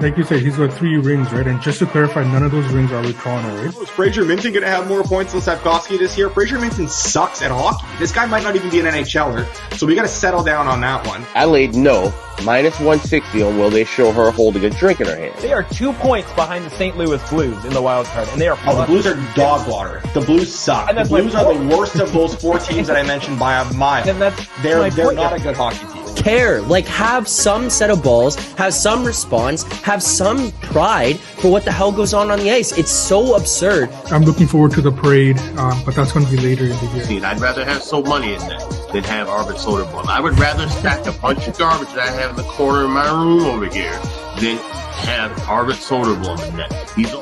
Like you said, he's got 3 rings, right? And just to clarify, none of those rings are with Toronto, right? Is Fraser Minton going to have more points than Slafkovsky this year? Fraser Minton sucks at hockey. This guy might not even be an NHLer, so we got to settle down on that one. Adelaide, no. Minus 160 on will they show her holding a drink in her hand. They are 2 points behind the St. Louis Blues in the wild card, and they are. Oh, the Blues are dog water. The Blues suck. The Blues are the worst of those 4 teams that I mentioned by a mile. And they're not a good hockey team. Care, like have some set of balls, have some response, have some pride for what the hell goes on the ice. It's so absurd. I'm looking forward to the parade, but that's going to be later in the year. I'd rather have so money in that than have Arbor Soderblom. I would rather stack a bunch of garbage that I have in the corner of my room over here than have Arbor Soderblom in that. He's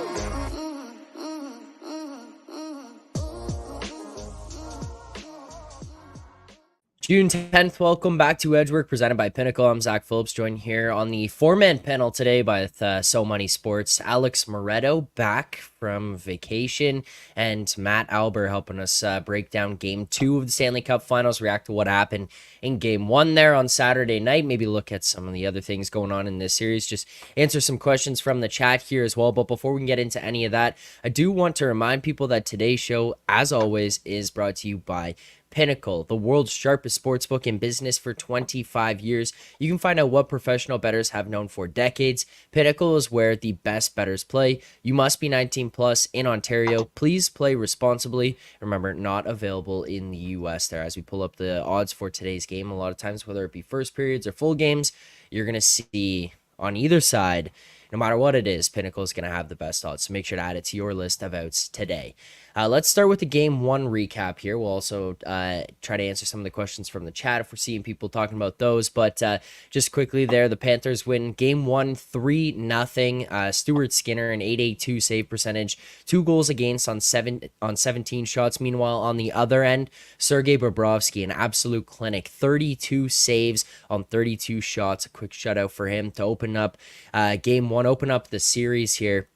June 10th, welcome back to Edgework, presented by Pinnacle. I'm Zack Phillips, joined here on the 4-man panel today by So Money Sports. Alex Moretto back from vacation, and Matt Alber helping us break down Game 2 of the Stanley Cup Finals, react to what happened in Game 1 there on Saturday night, maybe look at some of the other things going on in this series, just answer some questions from the chat here as well. But before we can get into any of that, I do want to remind people that today's show, as always, is brought to you by Pinnacle, the world's sharpest sportsbook in business for 25 years. You can find out what professional bettors have known for decades. Pinnacle is where the best bettors play. You must be 19 plus in Ontario. Please play responsibly. Remember, not available in the US there. As we pull up the odds for today's game, a lot of times, whether it be first periods or full games, you're going to see on either side, no matter what it is, Pinnacle is going to have the best odds. So make sure to add it to your list of outs today. Let's start with the Game 1 recap here. We'll also try to answer some of the questions from the chat if we're seeing people talking about those. But just quickly there, the Panthers win Game 1 3-0. Stuart Skinner, an .882 save percentage, 2 goals against on 17 shots. Meanwhile, on the other end, Sergei Bobrovsky, an absolute clinic, 32 saves on 32 shots. A quick shutout for him to open up Game 1, open up the series here.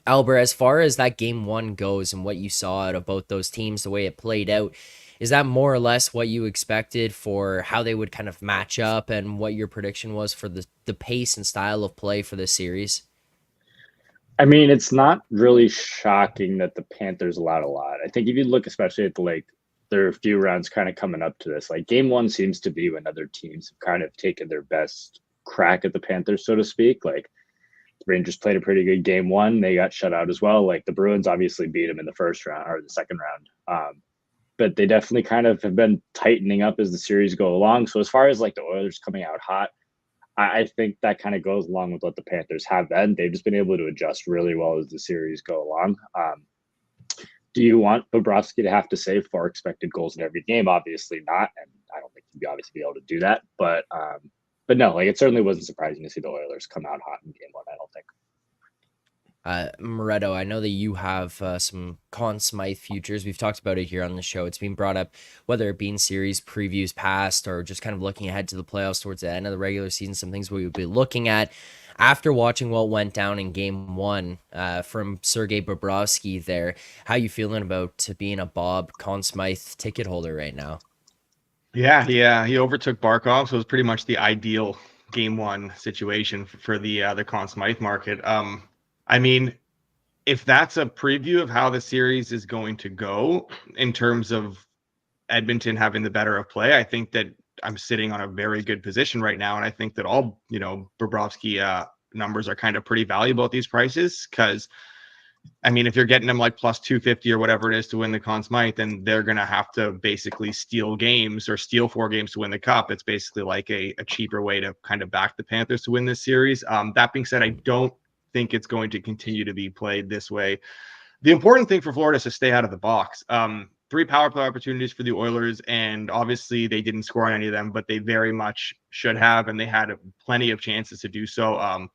Alber, as far as that Game 1 goes and what you saw out of both those teams, the way it played out, is that more or less what you expected for how they would kind of match up and what your prediction was for the pace and style of play for this series? I mean, it's not really shocking that the Panthers allowed a lot. I think if you look especially at there are a few rounds kind of coming up to this, like Game 1 seems to be when other teams have kind of taken their best crack at the Panthers, so to speak. Like, the Rangers played a pretty good Game 1. They got shut out as well. Like, the Bruins obviously beat them in the first round or the second round. But they definitely kind of have been tightening up as the series go along. So as far as like the Oilers coming out hot, I think that kind of goes along with what the Panthers have been. They've just been able to adjust really well as the series go along. Do you want Bobrovsky to have to save 4 expected goals in every game? Obviously not. And I don't think he'd obviously be able to do that. But no, like, it certainly wasn't surprising to see the Oilers come out hot in Game 1, I don't think. Moretto, I know that you have some Conn Smythe futures. We've talked about it here on the show. It's been brought up, whether it be in series previews past or just kind of looking ahead to the playoffs towards the end of the regular season, some things we would be looking at. After watching what went down in Game 1 from Sergei Bobrovsky there, how you feeling about being a Bob Conn Smythe ticket holder right now? Yeah, he overtook Barkov, so it was pretty much the ideal Game 1 situation for the Conn Smythe market. I mean, if that's a preview of how the series is going to go in terms of Edmonton having the better of play, I think that I'm sitting on a very good position right now, and I think that all Bobrovsky numbers are kind of pretty valuable at these prices because, I mean, if you're getting them like plus 250 or whatever it is to win the Conn Smythe, then they're going to have to basically steal games or steal 4 games to win the cup. It's basically like a cheaper way to kind of back the Panthers to win this series. That being said, I don't think it's going to continue to be played this way. The important thing for Florida is to stay out of the box. 3 power play opportunities for the Oilers, and obviously they didn't score on any of them, but they very much should have, and they had plenty of chances to do so.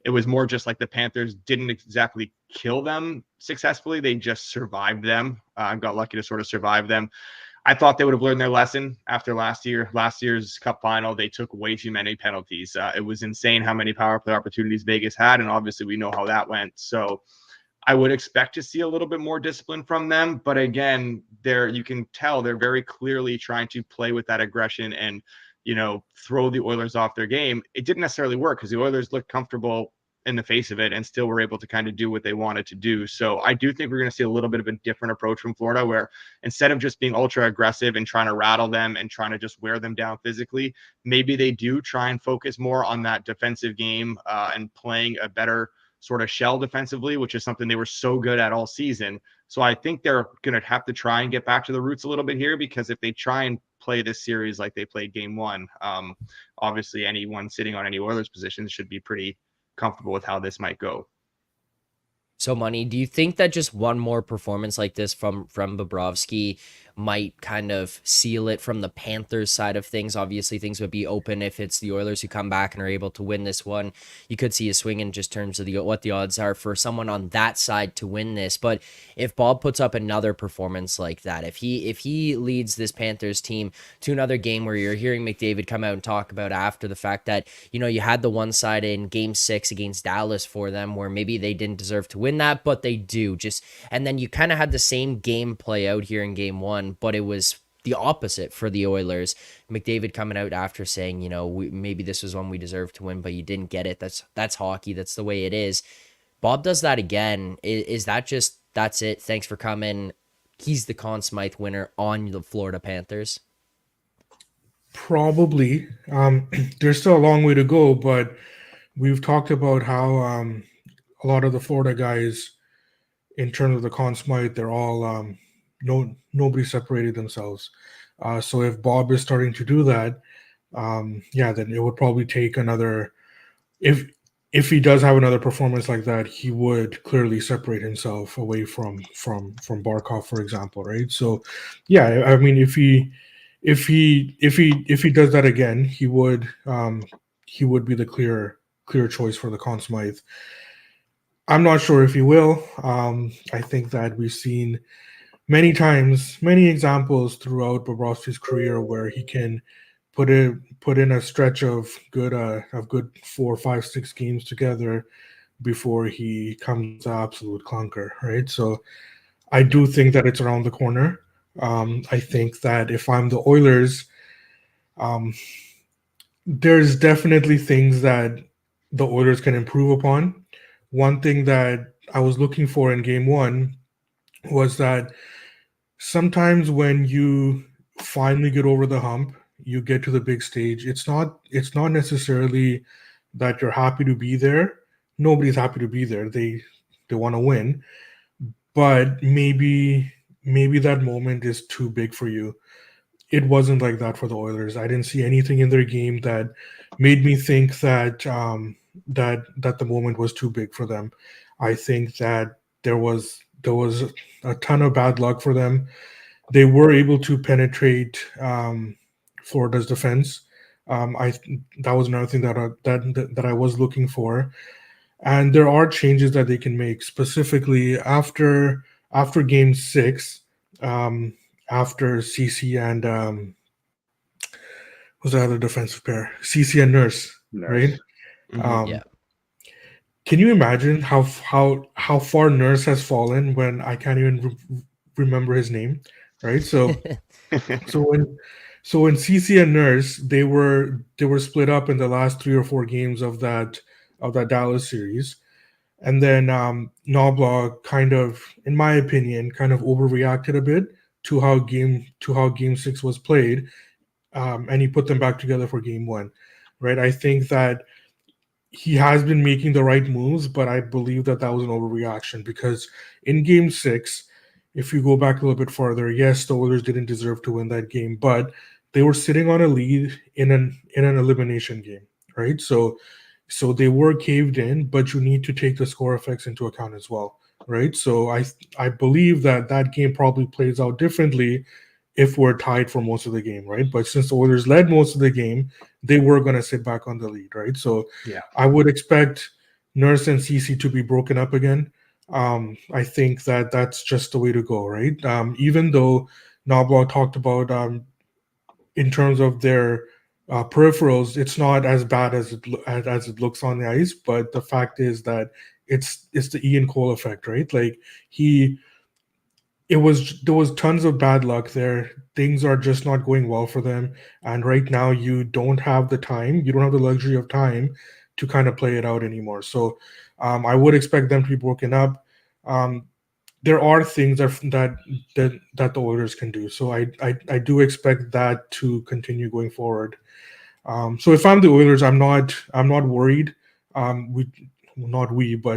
It was more just like the Panthers didn't exactly kill them successfully. They just survived them. Got lucky to sort of survive them. I thought they would have learned their lesson after last year's Cup final. They took way too many penalties. It was insane how many power play opportunities Vegas had, and obviously we know how that went. So I would expect to see a little bit more discipline from them. But again, you can tell they're very clearly trying to play with that aggression and throw the Oilers off their game. It didn't necessarily work because the Oilers looked comfortable in the face of it and still were able to kind of do what they wanted to do. So I do think we're going to see a little bit of a different approach from Florida, where instead of just being ultra aggressive and trying to rattle them and trying to just wear them down physically, maybe they do try and focus more on that defensive game and playing a better sort of shell defensively, which is something they were so good at all season. So I think they're going to have to try and get back to the roots a little bit here, because if they try and play this series like they played game one, obviously anyone sitting on any Oilers positions should be pretty comfortable with how this might go. So, Money, do you think that just one more performance like this from Bobrovsky might kind of seal it from the Panthers side of things? Obviously, things would be open if it's the Oilers who come back and are able to win this one. You could see a swing in just terms of what the odds are for someone on that side to win this. But if Bob puts up another performance like that, if he leads this Panthers team to another game where you're hearing McDavid come out and talk about after the fact that, you know, you had the one side in Game 6 against Dallas for them where maybe they didn't deserve to win that, but they do. And then you kind of had the same game play out here in Game 1, but it was the opposite for the Oilers. McDavid coming out after saying, you know, maybe this was one we deserved to win, but you didn't get it. That's hockey. That's the way it is. Bob does that again. Is that just, that's it? Thanks for coming. He's the Conn Smythe winner on the Florida Panthers. Probably. There's still a long way to go, but we've talked about how a lot of the Florida guys, in terms of the Conn Smythe, they're all nobody separated themselves. So if Bob is starting to do that, then it would probably take another. If he does have another performance like that, he would clearly separate himself away from Barkov, for example, right? So, yeah, I mean, if he does that again, he would be the clear choice for the Conn Smythe. I'm not sure if he will. I think that we've seen many examples throughout Bobrovsky's career where he can put in a stretch of good 4, 5, 6 games together before he comes an absolute clunker, right? So I do think that it's around the corner. I think that if I'm the Oilers, there's definitely things that the Oilers can improve upon. One thing that I was looking for in Game 1 was that sometimes when you finally get over the hump, you get to the big stage, it's not necessarily that you're happy to be there. Nobody's happy to be there. They want to win. But maybe that moment is too big for you. It wasn't like that for the Oilers. I didn't see anything in their game that made me think that that the moment was too big for them. I think that there was a ton of bad luck for them. They were able to penetrate Florida's defense. That was another thing that I was looking for. And there are changes that they can make, specifically after Game 6, after CC and who's the other defensive pair? CC and Nurse. Right? Mm-hmm. Yeah. Can you imagine how far Nurse has fallen when I can't even remember his name, right? So when CC and Nurse they were split up in the last 3 or 4 games of that Dallas series, and then Knobloch kind of, in my opinion, kind of overreacted a bit to how Game 6 was played, and he put them back together for Game 1, right? I think that he has been making the right moves, but I believe that was an overreaction, because in Game 6, if you go back a little bit farther, yes, the Oilers didn't deserve to win that game, but they were sitting on a lead in an elimination game, right? So they were caved in, but you need to take the score effects into account as well, right? So I believe that game probably plays out differently if we're tied for most of the game, right? But since the Oilers led most of the game, they were going to sit back on the lead, right? So yeah, I would expect Nurse and CC to be broken up again. I think that's just the way to go, right? Even though Knobloch talked about in terms of their peripherals, it's not as bad as it looks on the ice, but the fact is that it's the Ian Cole effect, right? Like there was tons of bad luck there. Things are just not going well for them, and right now you don't have the luxury of time to kind of play it out anymore. So I would expect them to be broken up. There are things that the Oilers can do. So I do expect that to continue going forward. So if I'm the Oilers, I'm not worried. But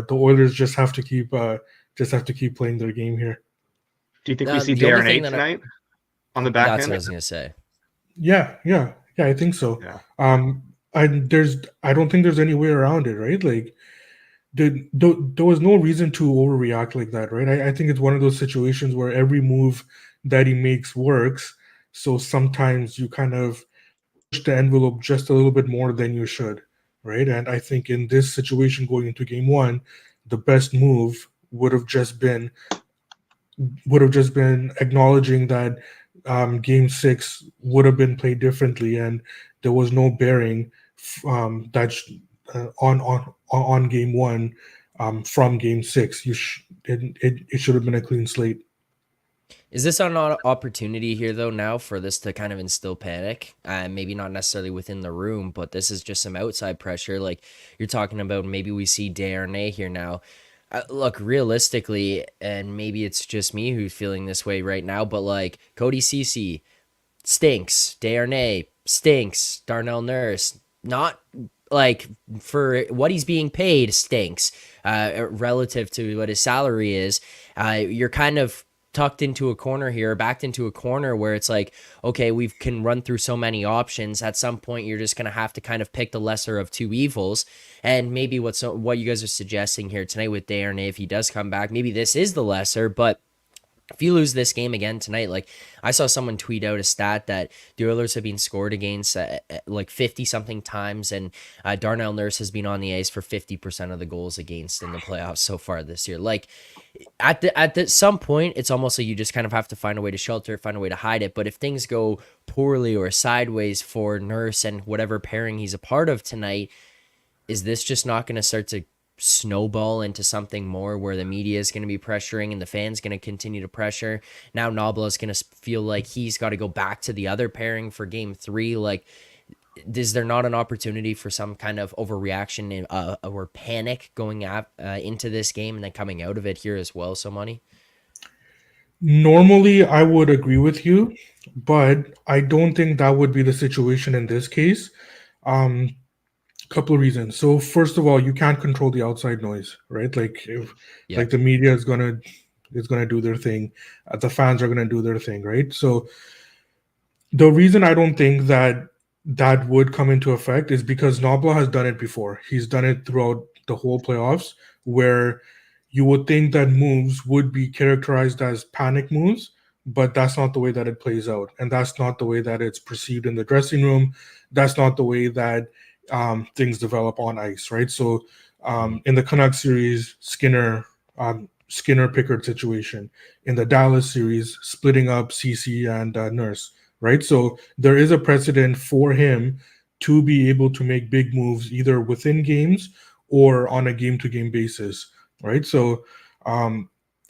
the Oilers just have to keep playing their game here. Do you think we see The only thing Darren that tonight on the back that's end? what I was gonna say. Yeah, I think so. Yeah. I don't think there's any way around it, right? Like, there was no reason to overreact like that, right? I think it's one of those situations where every move that he makes works. So sometimes you kind of push the envelope just a little bit more than you should, right? And I think in this situation going into game one, the best move would have just been acknowledging that game 6 would have been played differently, and there was no bearing on game 1 from game 6. It should have been a clean slate. Is this an opportunity here, though, now for this to kind of instill panic? Maybe not necessarily within the room, but this is just some outside pressure. Like you're talking about, maybe we see Darnay here now. Look, realistically, and maybe it's just me who's feeling this way right now, but like Cody Ceci stinks. Darnay stinks. Darnell Nurse, not like for what he's being paid, stinks relative to what his salary is. You're kind of tucked into a corner here, backed into a corner where it's like, okay, we can run through so many options. At some point, you're just going to have to kind of pick the lesser of two evils. And maybe what you guys are suggesting here tonight with Darnay, if he does come back, maybe this is the lesser. But if you lose this game again tonight, like I saw someone tweet out a stat that the Oilers have been scored against like 50 something times, and Darnell Nurse has been on the ice for 50% of the goals against in the playoffs so far this year. Like at some point, it's almost like you just kind of have to find a way to shelter it, find a way to hide it. But if things go poorly or sideways for Nurse and whatever pairing he's a part of tonight, is this just not going to start to snowball into something more where the media is going to be pressuring and the fans going to continue to pressure? Now Nobla is going to feel like he's got to go back to the other pairing for game 3. Like, is there not an opportunity for some kind of overreaction or panic going into this game and then coming out of it here as well, Somani? Normally, I would agree with you, but I don't think that would be the situation in this case. Couple of reasons. So first of all, you can't control the outside noise, right? Like like the media is gonna do their thing, the fans are gonna do their thing, right? So the reason I don't think that would come into effect is because Nobla has done it before. He's done it throughout the whole playoffs, where you would think that moves would be characterized as panic moves, but that's not the way that it plays out, and that's not the way that it's perceived in the dressing room. That's not the way that things develop on ice, right? So in the Canucks series, Skinner Pickard situation. In the Dallas series, splitting up CC and Nurse, right? So there is a precedent for him to be able to make big moves either within games or on a game-to-game basis, right? So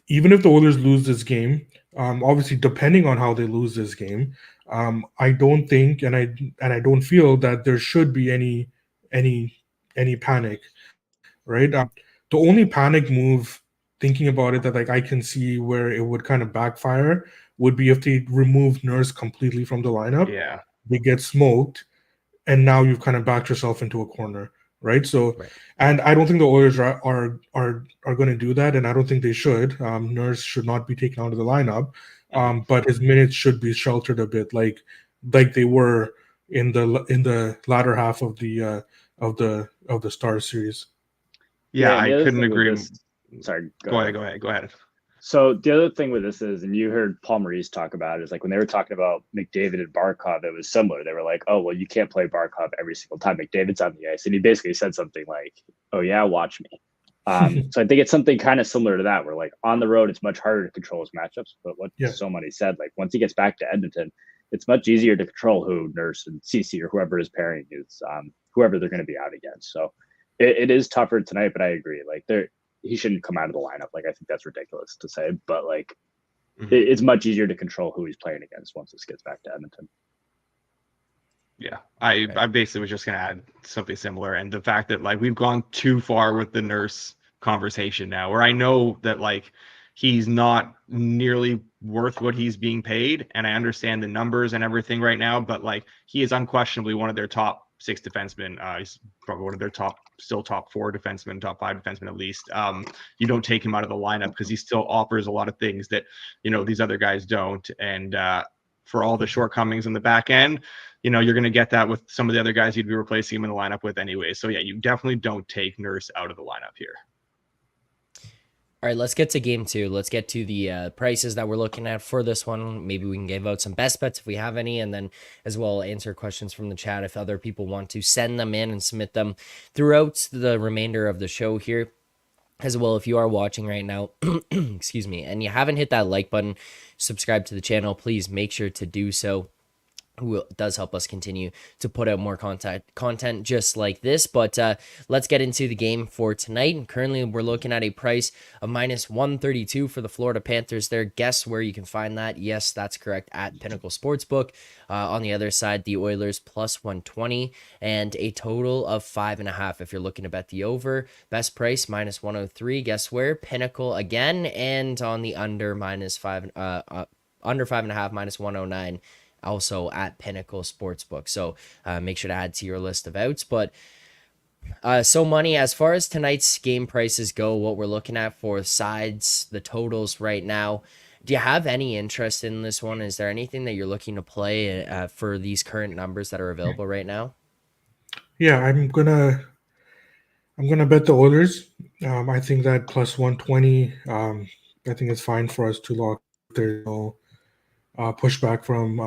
even if the Oilers lose this game, obviously depending on how they lose this game, I don't think, and I don't feel that there should be any panic, right? The only panic move, thinking about it, that like I can see where it would kind of backfire would be if they remove Nurse completely from the lineup. Yeah, they get smoked, and now you've kind of backed yourself into a corner, right? So, and I don't think the Oilers are going to do that, and I don't think they should. Nurse should not be taken out of the lineup. But his minutes should be sheltered a bit, like they were in the latter half of the Stars series. Yeah, I couldn't agree. Sorry, go ahead. So the other thing with this is, and you heard Paul Maurice talk about it, is like when they were talking about McDavid and Barkov, it was similar. They were like, oh, well, you can't play Barkov every single time McDavid's on the ice. And he basically said something like, oh, yeah, watch me. So I think it's something kind of similar to that, where like on the road, it's much harder to control his matchups. But what somebody said, like once he gets back to Edmonton, it's much easier to control who Nurse and CC or whoever his pairing is, whoever they're going to be out against. So it is tougher tonight, but I agree. Like he shouldn't come out of the lineup. Like I think that's ridiculous to say, but like it's much easier to control who he's playing against once this gets back to Edmonton. Yeah, I basically was just gonna add something similar, and the fact that like we've gone too far with the Nurse conversation now, where I know that like he's not nearly worth what he's being paid, and I understand the numbers and everything right now, but like he is unquestionably one of their top 6 defensemen. He's probably one of their top 4 defensemen, top 5 defensemen at least. You don't take him out of the lineup because he still offers a lot of things that these other guys don't, and for all the shortcomings in the back end, you're going to get that with some of the other guys you'd be replacing him in the lineup with anyway. So yeah, you definitely don't take Nurse out of the lineup here. All right, let's get to game 2. Let's get to the prices that we're looking at for this one. Maybe we can give out some best bets if we have any, and then as well answer questions from the chat if other people want to send them in and submit them throughout the remainder of the show here. As well, if you are watching right now, excuse me, and you haven't hit that like button, subscribe to the channel, please make sure to do so. It does help us continue to put out more content just like this. But let's get into the game for tonight. And currently, we're looking at a price of minus 132 for the Florida Panthers there. Guess where you can find that? Yes, that's correct, at Pinnacle Sportsbook. On the other side, the Oilers plus 120 and a total of 5.5 if you're looking to bet the over. Best price minus 103. Guess where? Pinnacle again. And on the under minus 5, under 5.5 minus 109. Also at Pinnacle Sportsbook. So make sure to add to your list of outs. But so money, as far as tonight's game prices go, what we're looking at for sides, the totals right now, do you have any interest in this one? Is there anything that you're looking to play for these current numbers that are available right now? Yeah, I'm gonna bet the Oilers. I think that plus 120. I think it's fine for us to lock. There's no pushback from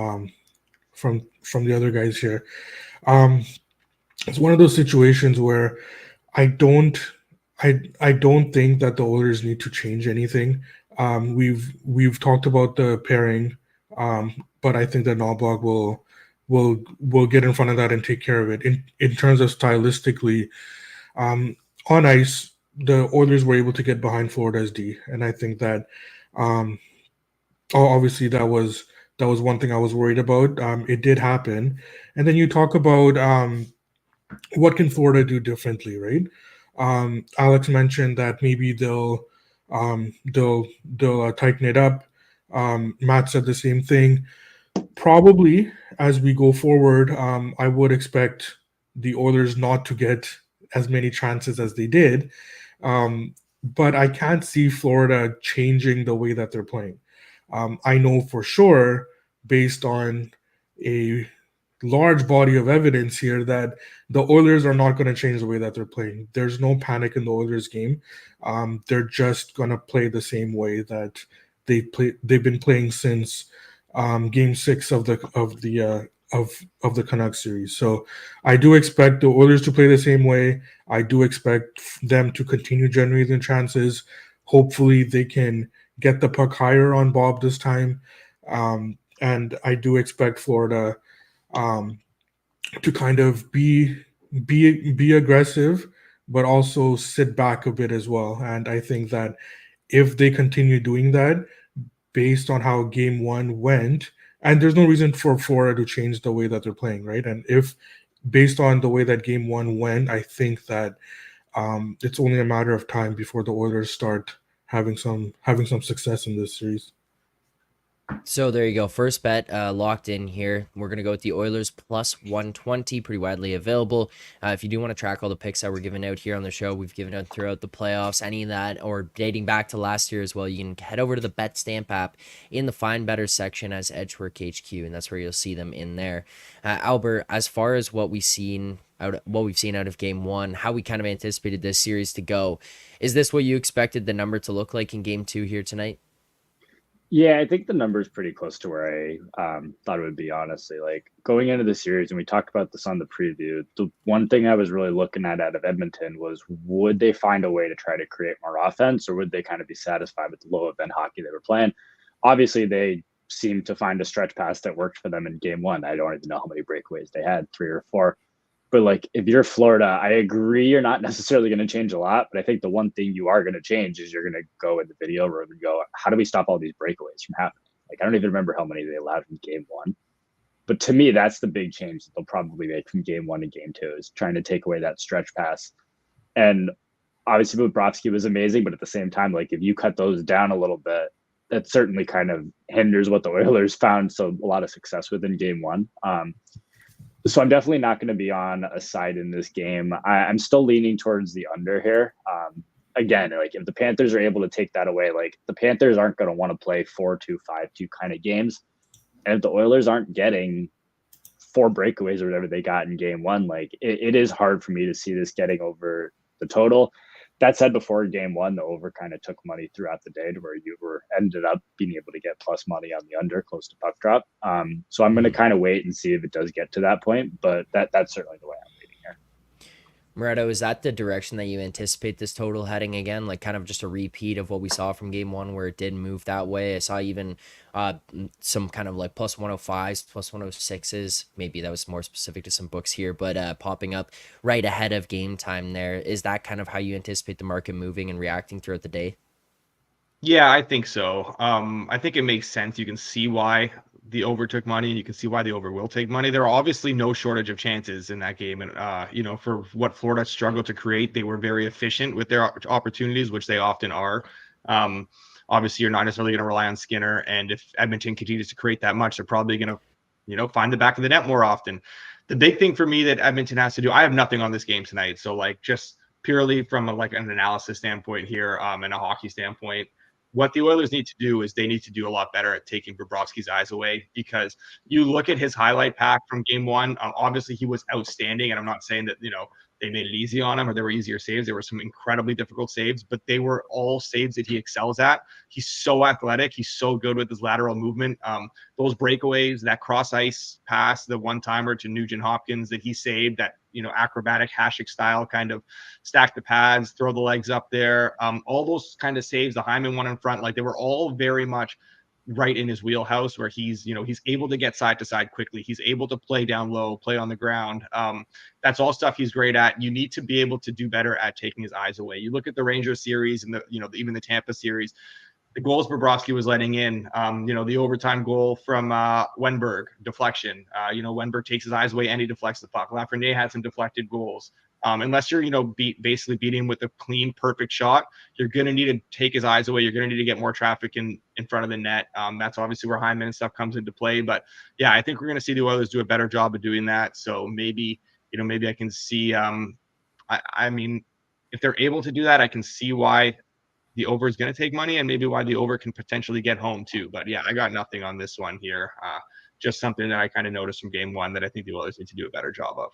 the other guys here. It's one of those situations where I don't think that the Oilers need to change anything. We've talked about the pairing, but I think that Knobloch will get in front of that and take care of it. In terms of stylistically, on ice, the Oilers were able to get behind Florida's D, and I think that obviously that was one thing I was worried about. It did happen, and then you talk about what can Florida do differently, right? Alex mentioned that maybe they'll tighten it up. Matt said the same thing. Probably as we go forward, I would expect the Oilers not to get as many chances as they did, but I can't see Florida changing the way that they're playing. I know for sure, based on a large body of evidence here, that the Oilers are not going to change the way that they're playing. There's no panic in the Oilers game. They're just going to play the same way that they've been playing since Game 6 of the Canucks series. So I do expect the Oilers to play the same way. I do expect them to continue generating chances. Hopefully they can get the puck higher on Bob this time. And I do expect Florida to kind of be aggressive, but also sit back a bit as well. And I think that if they continue doing that, based on how Game 1 went, and there's no reason for Florida to change the way that they're playing, right? And if based on the way that Game 1 went, I think that it's only a matter of time before the Oilers start having some success in this series. So there you go. First bet locked in here. We're going to go with the Oilers plus 120, pretty widely available. If you do want to track all the picks that we're giving out here on the show, we've given out throughout the playoffs, any of that, or dating back to last year as well, you can head over to the Bet Stamp app in the Find Better section as Edgework HQ, and that's where you'll see them in there. Alber, as far as what we've seen out of Game 1, how we kind of anticipated this series to go, is this what you expected the number to look like in Game 2 here tonight? Yeah, I think the number is pretty close to where I thought it would be, honestly. Like, going into the series, and we talked about this on the preview, the one thing I was really looking at out of Edmonton was, would they find a way to try to create more offense, or would they kind of be satisfied with the low event hockey they were playing? Obviously, they seemed to find a stretch pass that worked for them in Game 1. I don't even know how many breakaways they had, 3 or 4. But like, if you're Florida, I agree you're not necessarily going to change a lot, but I think the one thing you are going to change is you're going to go in the video room and go, how do we stop all these breakaways from happening? Like, I don't even remember how many they allowed in Game 1. But to me, that's the big change that they'll probably make from game 1 to game 2 is trying to take away that stretch pass. And obviously Bobrovsky was amazing, but at the same time, like if you cut those down a little bit, that certainly kind of hinders what the Oilers found a lot of success with in game 1. So I'm definitely not going to be on a side in this game. I'm still leaning towards the under here. Again, like if the Panthers are able to take that away, like the Panthers aren't going to want to play 4-2, 5-2 kind of games. And if the Oilers aren't getting 4 breakaways or whatever they got in game 1, like it is hard for me to see this getting over the total. That said, before game 1, the over kind of took money throughout the day to where you ended up being able to get plus money on the under close to puck drop. So I'm going to kind of wait and see if it does get to that point, but that's certainly the way I'm leaning here. Moretto, is that the direction that you anticipate this total heading again? Like kind of just a repeat of what we saw from game 1 where it did move that way. I saw even some kind of like plus 105s, plus 106s. Maybe that was more specific to some books here, but popping up right ahead of game time there. Is that kind of how you anticipate the market moving and reacting throughout the day? Yeah, I think so. I think it makes sense. You can see why the over took money, and you can see why the over will take money. There are obviously no shortage of chances in that game. And, for what Florida struggled to create, they were very efficient with their opportunities, which they often are. Obviously, you're not necessarily going to rely on Skinner. And if Edmonton continues to create that much, they're probably going to, find the back of the net more often. The big thing for me that Edmonton has to do, I have nothing on this game tonight. So, just purely from an analysis standpoint here and a hockey standpoint, what the Oilers need to do is they need to do a lot better at taking Bobrovsky's eyes away, because you look at his highlight pack from game 1. Obviously, he was outstanding, and I'm not saying that they made it easy on him or there were easier saves. There were some incredibly difficult saves, but they were all saves that he excels at. He's so athletic. He's so good with his lateral movement. Those breakaways, that cross ice pass, the one-timer to Nugent Hopkins that he saved, that acrobatic Hasek style kind of stack the pads, throw the legs up there. All those kind of saves, the Hyman one in front, like they were all very much right in his wheelhouse, where he's able to get side to side quickly. He's able to play down low, play on the ground. That's all stuff he's great at. You need to be able to do better at taking his eyes away. You look at the Rangers series and even the Tampa series, the goals Bobrovsky was letting in, the overtime goal from Wenberg, deflection. Wenberg takes his eyes away and he deflects the puck. Lafreniere had some deflected goals. Unless you're, basically beating him with a clean, perfect shot, you're going to need to take his eyes away. You're going to need to get more traffic in front of the net. That's obviously where Hyman and stuff comes into play. But yeah, I think we're going to see the Oilers do a better job of doing that. So maybe I can see, I mean, if they're able to do that, I can see why the over is going to take money, and maybe why the over can potentially get home too. But yeah, I got nothing on this one here. Just something that I kind of noticed from game 1 that I think the Oilers need to do a better job of.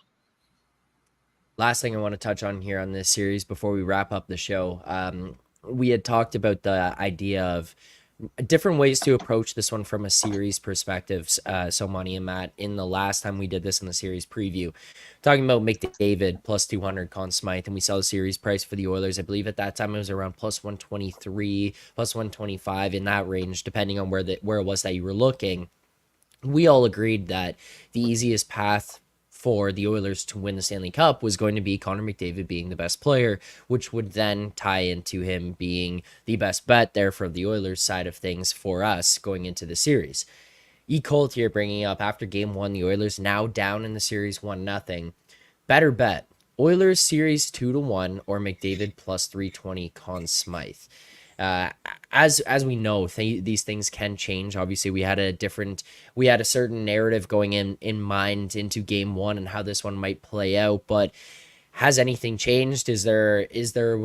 Last thing I want to touch on here on this series before we wrap up the show. We had talked about the idea of different ways to approach this one from a series perspective. So Money and Matt, in the last time we did this in the series preview, talking about McDavid plus 200 Conn Smythe, and we saw the series price for the Oilers. I believe at that time it was around plus 123, plus 125, in that range, depending on where it was that you were looking. We all agreed that the easiest path for the Oilers to win the Stanley Cup was going to be Connor McDavid being the best player, which would then tie into him being the best bet there for the Oilers side of things for us going into the series. Colt here bringing up, after game 1, the Oilers now down in the series 1-0. Better bet, Oilers series 2-1 or McDavid plus 320 Conn Smythe. As we know, these things can change. Obviously, we had a certain narrative going in mind into game 1 and how this one might play out. But has anything changed? Is there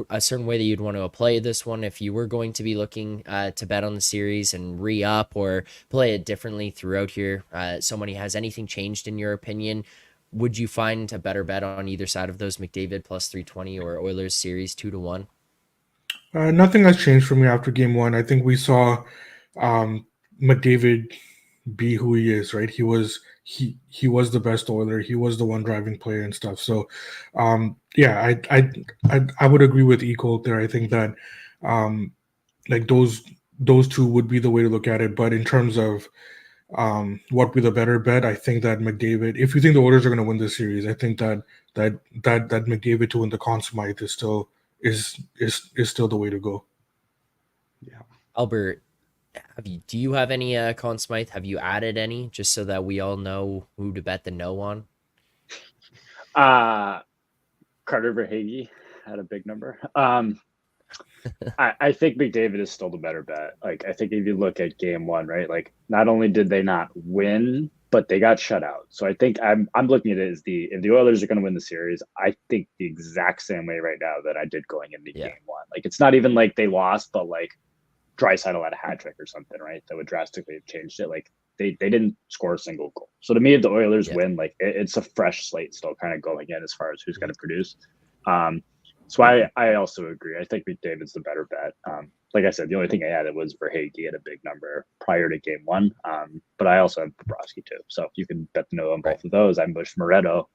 a certain way that you'd want to play this one if you were going to be looking to bet on the series and re-up, or play it differently throughout here? Has anything changed in your opinion? Would you find a better bet on either side of those, McDavid plus 320 or Oilers series 2-1? Nothing has changed for me after game 1. I think we saw McDavid be who he is, right? He was the best Oiler. He was the one driving player and stuff. So, yeah, I would agree with Colt there. I think that those two would be the way to look at it. But in terms of what would be the better bet, I think that McDavid, if you think the Oilers are going to win this series, I think that McDavid to win the Conn Smythe is still the way to go. Yeah. Alber, Do you have any Conn Smythe? Have you added any just so that we all know who to bet the no on? Carter Verhaeghe had a big number. I think McDavid is still the better bet. Like, I think if you look at game one, right, like not only did they not win, but they got shut out. So I think I'm looking at it as if the Oilers are going to win the series, I think the exact same way right now that I did going into game one. Like, it's not even like they lost, but like Draisaitl had a hat trick or something, right? That would drastically have changed it. Like they didn't score a single goal. So to me, if the Oilers win, like it's a fresh slate still kind of going in as far as who's going to produce. So I also agree. I think McDavid's the better bet. Like I said, the only thing I added was Verhaeghe at a big number prior to game one. But I also have Bobrovsky too. So if you can bet the no on both of those, I'm Bush Moretto.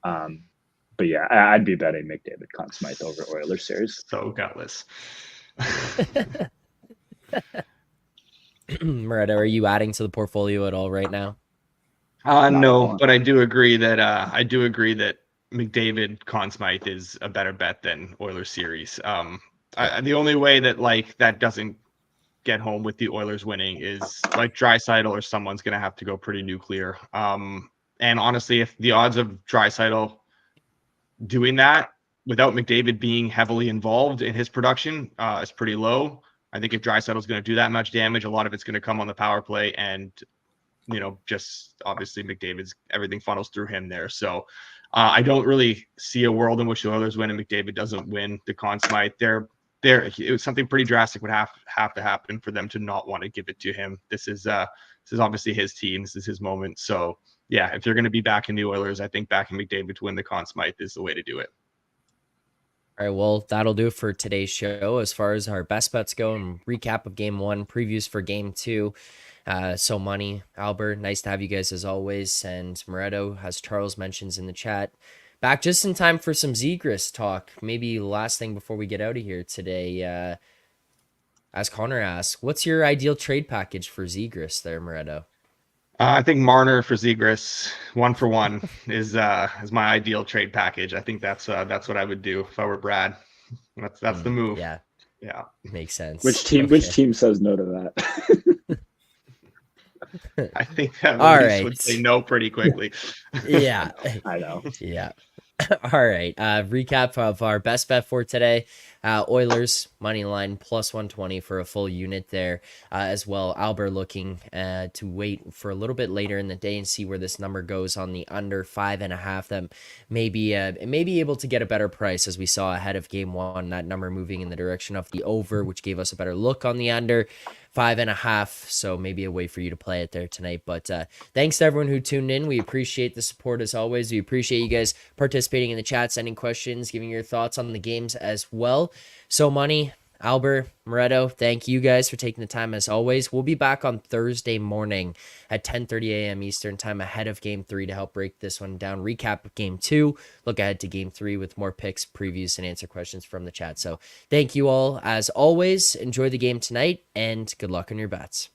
But yeah, I'd be betting McDavid Conn Smythe over Oilers series. So gutless. Moretto, are you adding to the portfolio at all right now? No, but I do agree that McDavid Conn Smythe is a better bet than Oilers series. The only way that like that doesn't get home with the Oilers winning is like Draisaitl or someone's going to have to go pretty nuclear. And honestly, if the odds of Draisaitl doing that without McDavid being heavily involved in his production is pretty low. I think if Draisaitl is going to do that much damage, a lot of it's going to come on the power play, and just obviously McDavid's everything funnels through him there. So I don't really see a world in which the Oilers win and McDavid doesn't win the Conn Smythe. It was something pretty drastic would have to happen for them to not want to give it to him. This is obviously his team. This is his moment. So yeah, if you're going to be backing the Oilers, I think backing McDavid to win the Conn Smythe is the way to do it. All right, well, that'll do it for today's show as far as our best bets go and recap of game one, previews for game two. So money, Alber, nice to have you guys as always. And Moretto, as Charles mentions in the chat, back just in time for some Zegras talk. Maybe last thing before we get out of here today, as Connor asks, what's your ideal trade package for Zegras there, Moretto? I think Marner for Zegras 1-for-1 is my ideal trade package. I think that's what I would do if I were Brad. That's the move. Yeah, makes sense. Which team says no to that? I think that would say no pretty quickly. Yeah, I know. Yeah. All right. Recap of our best bet for today. Oilers money line plus 120 for a full unit there as well. Alber looking to wait for a little bit later in the day and see where this number goes on the under 5.5. That may be able to get a better price, as we saw ahead of game one. That number moving in the direction of the over, which gave us a better look on the under 5.5. So maybe a way for you to play it there tonight. But thanks to everyone who tuned in. We appreciate the support as always. We appreciate you guys participating in the chat, sending questions, giving your thoughts on the games as well. So money, Alber, Moretto, thank you guys for taking the time as always. We'll be back on Thursday morning at 10:30 a.m. Eastern time ahead of game 3 to help break this one down. Recap of game 2, look ahead to game 3 with more picks, previews, and answer questions from the chat. So thank you all as always. Enjoy the game tonight and good luck on your bets.